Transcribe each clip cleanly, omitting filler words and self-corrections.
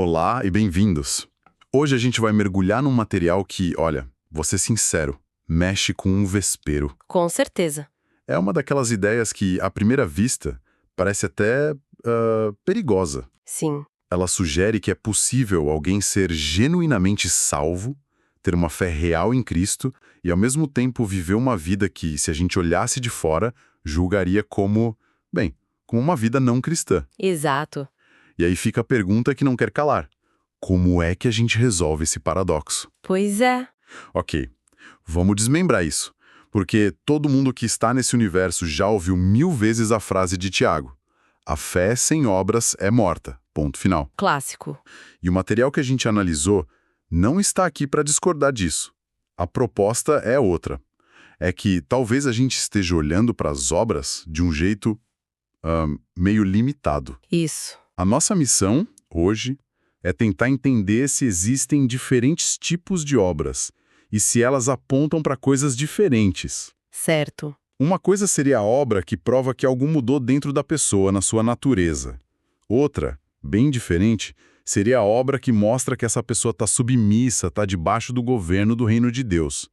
Olá e bem-vindos. Hoje a gente vai mergulhar num material que, olha, vou ser sincero, mexe com um vespeiro. Com certeza. É uma daquelas ideias que, à primeira vista, parece até perigosa. Sim, Ela sugere que é possível alguém ser genuinamente salvo, ter uma fé real em Cristo e, ao mesmo tempo, viver uma vida que, se a gente olhasse de fora, julgaria como, bem, como uma vida não cristã. exato. E aí fica a pergunta que não quer calar. Como é que a gente resolve esse paradoxo? Pois é. Ok, vamos desmembrar isso. Porque todo mundo que está nesse universo já ouviu 1000 vezes a frase de Tiago. A fé sem obras é morta. Ponto final. Clássico. E o material que a gente analisou não está aqui para discordar disso. A proposta é outra. É que talvez a gente esteja olhando para as obras de um jeito meio limitado. Isso. A nossa missão, hoje, é tentar entender se existem diferentes tipos de obras e se elas apontam para coisas diferentes. Certo. Uma coisa seria a obra que prova que algo mudou dentro da pessoa, na sua natureza. Outra, bem diferente, seria a obra que mostra que essa pessoa está submissa, está debaixo do governo do reino de Deus.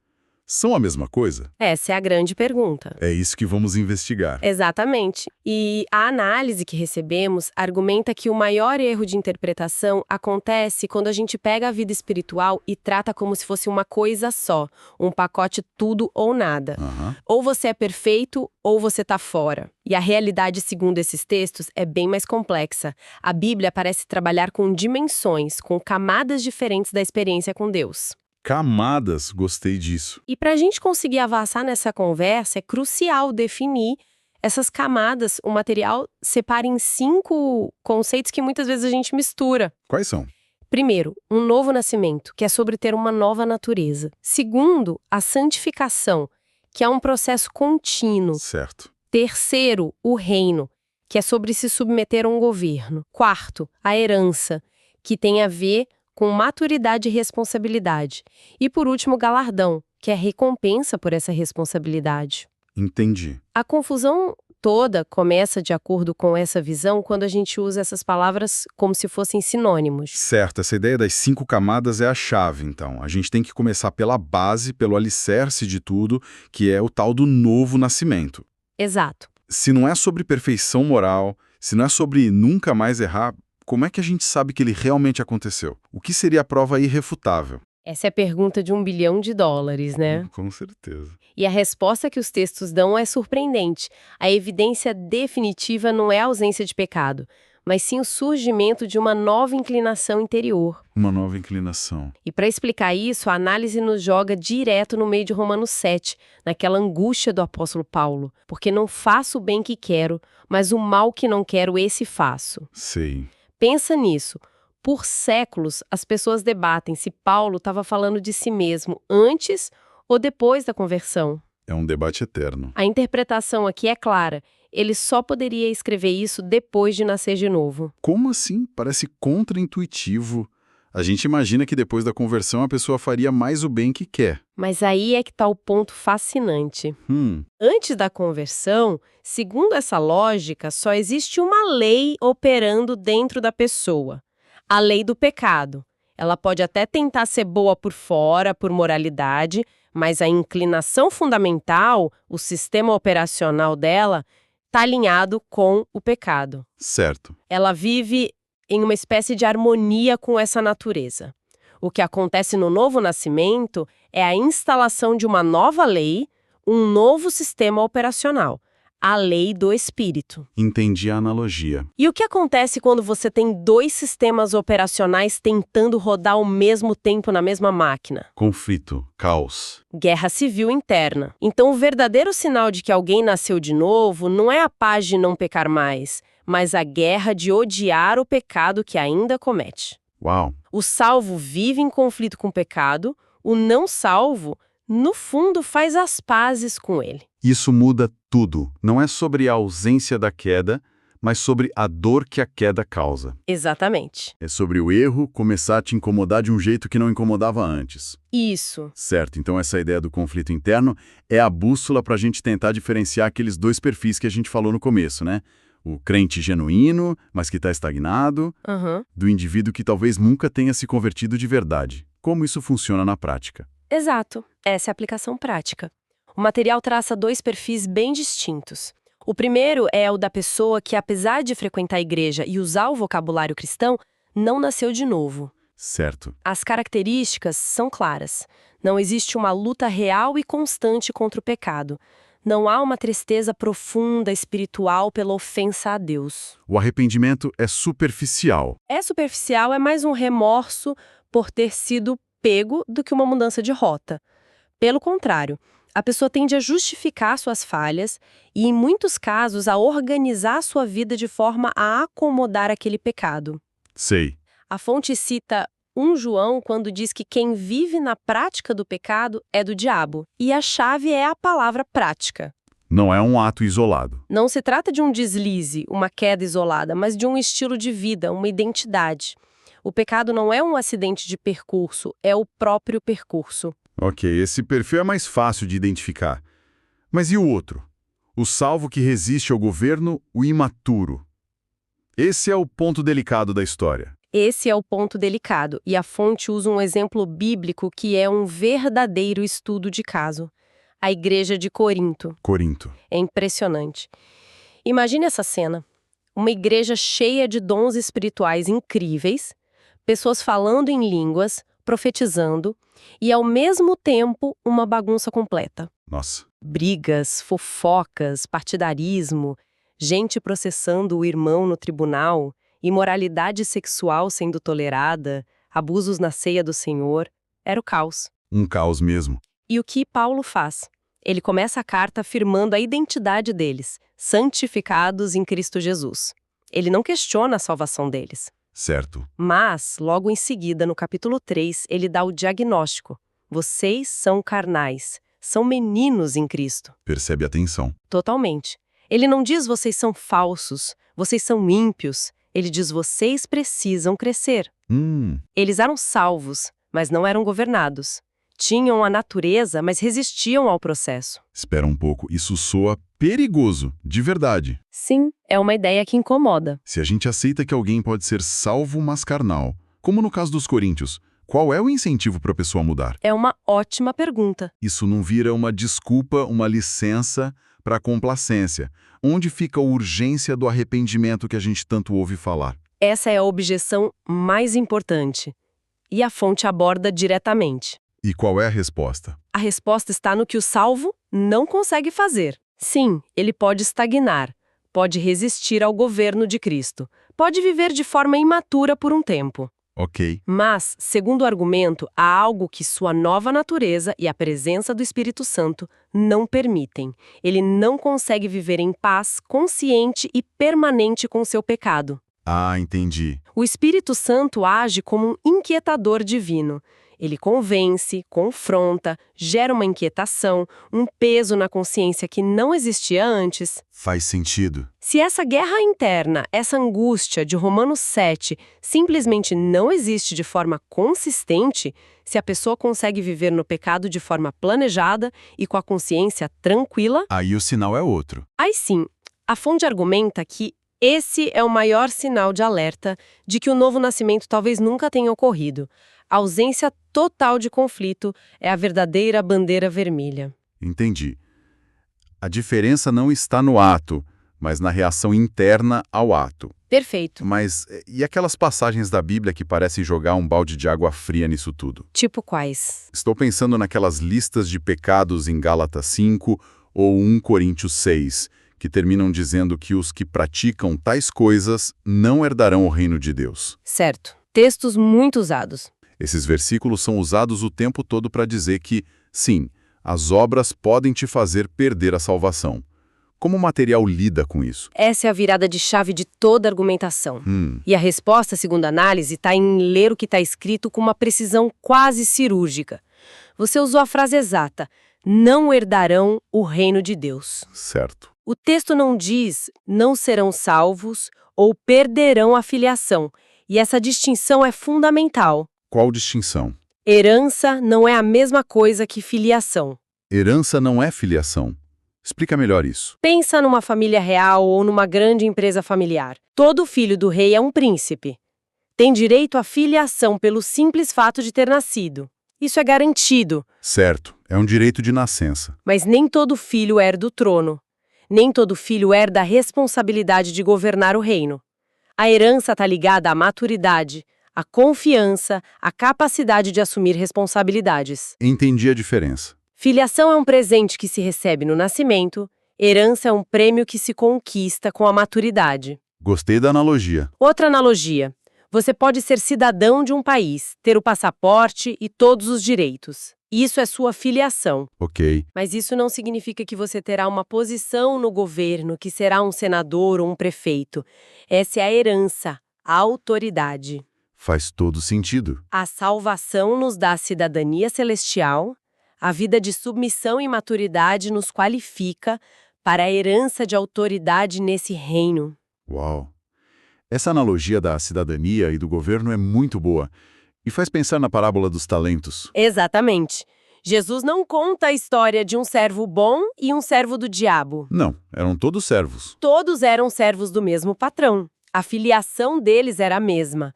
São a mesma coisa? Essa é a grande pergunta. É isso que vamos investigar. Exatamente. E a análise que recebemos argumenta que o maior erro de interpretação acontece quando a gente pega a vida espiritual e trata como se fosse uma coisa só, um pacote tudo ou nada. Aham. Ou você é perfeito ou você está fora. E a realidade, segundo esses textos, é bem mais complexa. A Bíblia parece trabalhar com dimensões, com camadas diferentes da experiência com Deus. Camadas, gostei disso. E para a gente conseguir avançar nessa conversa, é crucial definir essas camadas. O material separa em 5 conceitos que muitas vezes a gente mistura. Quais são? Primeiro, um novo nascimento, que é sobre ter uma nova natureza. Segundo, a santificação, que é um processo contínuo. Certo. Terceiro, o reino, que é sobre se submeter a um governo. Quarto, a herança, que tem a ver com maturidade e responsabilidade. E por último, o galardão, que é a recompensa por essa responsabilidade. Entendi. A confusão toda começa de acordo com essa visão quando a gente usa essas palavras como se fossem sinônimos. Certo, essa ideia das 5 camadas é a chave, então. A gente tem que começar pela base, pelo alicerce de tudo, que é o tal do novo nascimento. Exato. Se não é sobre perfeição moral, se não é sobre nunca mais errar, como é que a gente sabe que ele realmente aconteceu? O que seria a prova irrefutável? Essa é a pergunta de $1 bilhão, né? Com certeza. E a resposta que os textos dão é surpreendente. A evidência definitiva não é a ausência de pecado, mas sim o surgimento de uma nova inclinação interior. Uma nova inclinação. E para explicar isso, a análise nos joga direto no meio de Romanos 7, naquela angústia do apóstolo Paulo. Porque não faço o bem que quero, mas o mal que não quero, esse faço. Sei. Pensa nisso. Por séculos, as pessoas debatem se Paulo estava falando de si mesmo antes ou depois da conversão. É um debate eterno. A interpretação aqui é clara. Ele só poderia escrever isso depois de nascer de novo. Como assim? Parece contraintuitivo. A gente imagina que depois da conversão a pessoa faria mais o bem que quer. Mas aí é que está o ponto fascinante. Antes da conversão, segundo essa lógica, só existe uma lei operando dentro da pessoa. A lei do pecado. Ela pode até tentar ser boa por fora, por moralidade, mas a inclinação fundamental, o sistema operacional dela, está alinhado com o pecado. Certo. Ela vive em uma espécie de harmonia com essa natureza. O que acontece no novo nascimento é a instalação de uma nova lei, um novo sistema operacional, a lei do Espírito. Entendi a analogia. E o que acontece quando você tem 2 sistemas operacionais tentando rodar ao mesmo tempo na mesma máquina? Conflito, caos. Guerra civil interna. Então, o verdadeiro sinal de que alguém nasceu de novo não é a paz de não pecar mais, mas a guerra de odiar o pecado que ainda comete. Uau. O salvo vive em conflito com o pecado, o não salvo, no fundo, faz as pazes com ele. Isso muda tudo. Não é sobre a ausência da queda, mas sobre a dor que a queda causa. Exatamente. É sobre o erro começar a te incomodar de um jeito que não incomodava antes. Isso. Certo, então essa ideia do conflito interno é a bússola para a gente tentar diferenciar aqueles 2 perfis que a gente falou no começo, né? O crente genuíno, mas que está estagnado, Uhum. do indivíduo que talvez nunca tenha se convertido de verdade. Como isso funciona na prática? Exato, essa é a aplicação prática. O material traça dois perfis bem distintos. O primeiro é o da pessoa que, apesar de frequentar a igreja e usar o vocabulário cristão, não nasceu de novo. Certo. As características são claras. Não existe uma luta real e constante contra o pecado. Não há uma tristeza profunda espiritual pela ofensa a Deus. O arrependimento é superficial. É superficial, é mais um remorso por ter sido pego do que uma mudança de rota. Pelo contrário, a pessoa tende a justificar suas falhas e, em muitos casos, a organizar sua vida de forma a acomodar aquele pecado. Sei. A fonte cita 1 João quando diz que quem vive na prática do pecado é do diabo, e a chave é a palavra prática. Não é um ato isolado. Não se trata de um deslize, uma queda isolada, mas de um estilo de vida, uma identidade. O pecado não é um acidente de percurso, é o próprio percurso. Ok, esse perfil é mais fácil de identificar. Mas e o outro? O salvo que resiste ao governo, o imaturo. Esse é o ponto delicado da história. Esse é o ponto delicado, e a fonte usa um exemplo bíblico que é um verdadeiro estudo de caso. A igreja de Corinto. Corinto. É impressionante. Imagine essa cena. Uma igreja cheia de dons espirituais incríveis, pessoas falando em línguas, profetizando, e ao mesmo tempo uma bagunça completa. Nossa. Brigas, fofocas, partidarismo, gente processando o irmão no tribunal, imoralidade sexual sendo tolerada, abusos na ceia do Senhor. Era o caos. Um caos mesmo. E o que Paulo faz? Ele começa a carta afirmando a identidade deles, santificados em Cristo Jesus. Ele não questiona a salvação deles. Certo. Mas, logo em seguida, no capítulo 3, ele dá o diagnóstico. Vocês são carnais, são meninos em Cristo. Percebe a tensão. Totalmente. Ele não diz vocês são falsos, vocês são ímpios. Ele diz vocês precisam crescer. Eles eram salvos, mas não eram governados. Tinham a natureza, mas resistiam ao processo. Espera um pouco, isso soa perigoso, de verdade. Sim, é uma ideia que incomoda. Se a gente aceita que alguém pode ser salvo, mas carnal, como no caso dos coríntios, qual é o incentivo para a pessoa mudar? É uma ótima pergunta. Isso não vira uma desculpa, uma licença para complacência. Onde fica a urgência do arrependimento que a gente tanto ouve falar? Essa é a objeção mais importante. E a fonte aborda diretamente. E qual é a resposta? A resposta está no que o salvo não consegue fazer. Sim, ele pode estagnar, pode resistir ao governo de Cristo, pode viver de forma imatura por um tempo. Ok. Mas, segundo o argumento, há algo que sua nova natureza e a presença do Espírito Santo não permitem. Ele não consegue viver em paz, consciente e permanente com seu pecado. Ah, entendi. O Espírito Santo age como um inquietador divino. Ele convence, confronta, gera uma inquietação, um peso na consciência que não existia antes. Faz sentido. Se essa guerra interna, essa angústia de Romanos 7, simplesmente não existe de forma consistente, se a pessoa consegue viver no pecado de forma planejada e com a consciência tranquila, Aí o sinal é outro. aí sim, a fonte argumenta que esse é o maior sinal de alerta de que o novo nascimento talvez nunca tenha ocorrido. A ausência total de conflito é a verdadeira bandeira vermelha. Entendi. A diferença não está no ato, mas na reação interna ao ato. Perfeito. Mas e aquelas passagens da Bíblia que parecem jogar um balde de água fria nisso tudo? Tipo quais? Estou pensando naquelas listas de pecados em Gálatas 5 ou 1 Coríntios 6, que terminam dizendo que os que praticam tais coisas não herdarão o reino de Deus. Certo. Textos muito usados. Esses versículos são usados o tempo todo para dizer que, sim, as obras podem te fazer perder a salvação. Como o material lida com isso? Essa é a virada de chave de toda argumentação. E a resposta, segundo a análise, está em ler o que está escrito com uma precisão quase cirúrgica. Você usou a frase exata, não herdarão o reino de Deus. Certo. O texto não diz não serão salvos ou perderão a filiação, e essa distinção é fundamental. Qual distinção? Herança não é a mesma coisa que filiação. Herança não é filiação. Explica melhor isso. Pensa numa família real ou numa grande empresa familiar. Todo filho do rei é um príncipe. Tem direito à filiação pelo simples fato de ter nascido. Isso é garantido. Certo, é um direito de nascença. Mas nem todo filho herda o trono. Nem todo filho herda a responsabilidade de governar o reino. A herança está ligada à maturidade, à confiança, à capacidade de assumir responsabilidades. Entendi a diferença. Filiação é um presente que se recebe no nascimento, herança é um prêmio que se conquista com a maturidade. Gostei da analogia. Outra analogia. Você pode ser cidadão de um país, ter o passaporte e todos os direitos. Isso é sua filiação. Ok. Mas isso não significa que você terá uma posição no governo, que será um senador ou um prefeito. Essa é a herança, a autoridade. Faz todo sentido. A salvação nos dá a cidadania celestial, a vida de submissão e maturidade nos qualifica para a herança de autoridade nesse reino. Uau! Essa analogia da cidadania e do governo é muito boa e faz pensar na parábola dos talentos. Exatamente. Jesus não conta a história de um servo bom e um servo do diabo. Não, eram todos servos. Todos eram servos do mesmo patrão. A filiação deles era a mesma.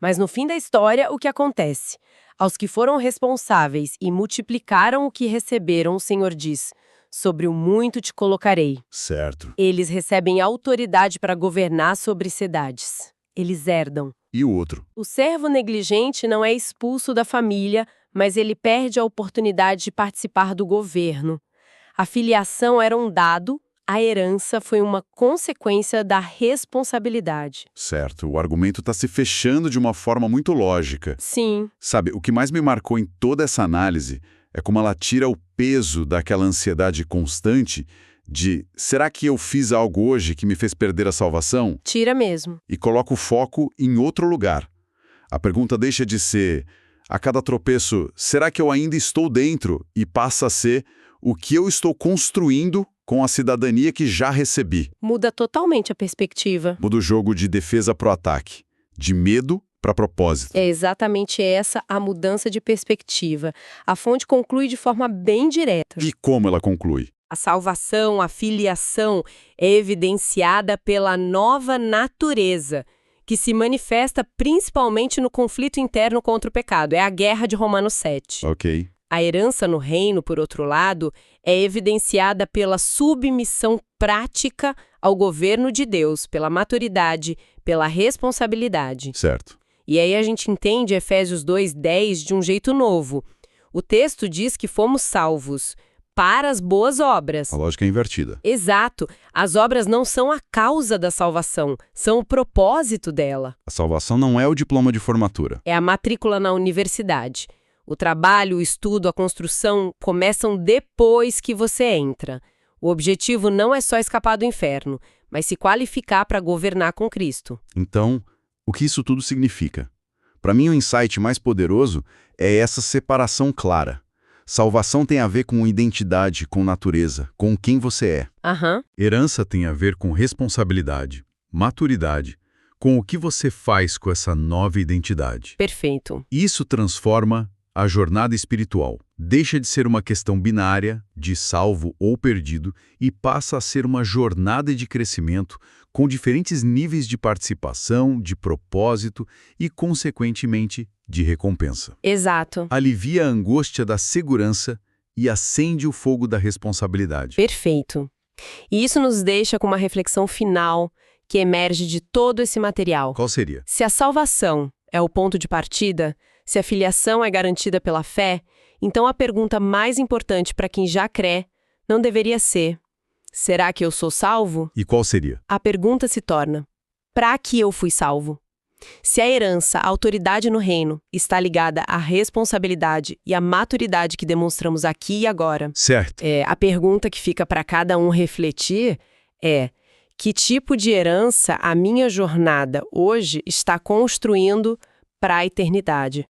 Mas no fim da história, o que acontece? Aos que foram responsáveis e multiplicaram o que receberam, o Senhor diz: sobre o muito te colocarei. Certo. Eles recebem autoridade para governar sobre cidades. Eles herdam. E o outro? O servo negligente não é expulso da família, mas ele perde a oportunidade de participar do governo. A filiação era um dado, a herança foi uma consequência da responsabilidade. Certo, o argumento está se fechando de uma forma muito lógica. Sim. Sabe, o que mais me marcou em toda essa análise é como ela tira o peso daquela ansiedade constante de será que eu fiz algo hoje que me fez perder a salvação? Tira mesmo. E coloca o foco em outro lugar. A pergunta deixa de ser, a cada tropeço, será que eu ainda estou dentro? E passa a ser o que eu estou construindo com a cidadania que já recebi. Muda totalmente a perspectiva. Muda o jogo de defesa para o ataque, de medo para propósito. É exatamente essa a mudança de perspectiva. A fonte conclui de forma bem direta. E como ela conclui? A salvação, a filiação, é evidenciada pela nova natureza, que se manifesta principalmente no conflito interno contra o pecado. É a guerra de Romanos 7. Ok. A herança no reino, por outro lado, é evidenciada pela submissão prática ao governo de Deus, pela maturidade, pela responsabilidade. Certo. E aí a gente entende Efésios 2:10 de um jeito novo. O texto diz que fomos salvos para as boas obras. A lógica é invertida. Exato. As obras não são a causa da salvação, são o propósito dela. A salvação não é o diploma de formatura. É a matrícula na universidade. O trabalho, o estudo, a construção começam depois que você entra. O objetivo não é só escapar do inferno, mas se qualificar para governar com Cristo. Então, o que isso tudo significa? Para mim, o insight mais poderoso é essa separação clara. Salvação tem a ver com identidade, com natureza, com quem você é. Herança tem a ver com responsabilidade, maturidade, com o que você faz com essa nova identidade. Perfeito. Isso transforma a jornada espiritual. Deixa de ser uma questão binária, de salvo ou perdido, e passa a ser uma jornada de crescimento com diferentes níveis de participação, de propósito e, consequentemente, de recompensa. Exato. Alivia a angústia da segurança e acende o fogo da responsabilidade. Perfeito. E isso nos deixa com uma reflexão final que emerge de todo esse material. Qual seria? Se a salvação é o ponto de partida, se a filiação é garantida pela fé, então a pergunta mais importante para quem já crê não deveria ser: será que eu sou salvo? E qual seria? A pergunta se torna: para que eu fui salvo? Se a herança, a autoridade no reino, está ligada à responsabilidade e à maturidade que demonstramos aqui e agora, Certo. a pergunta que fica para cada um refletir é: que tipo de herança a minha jornada hoje está construindo para a eternidade?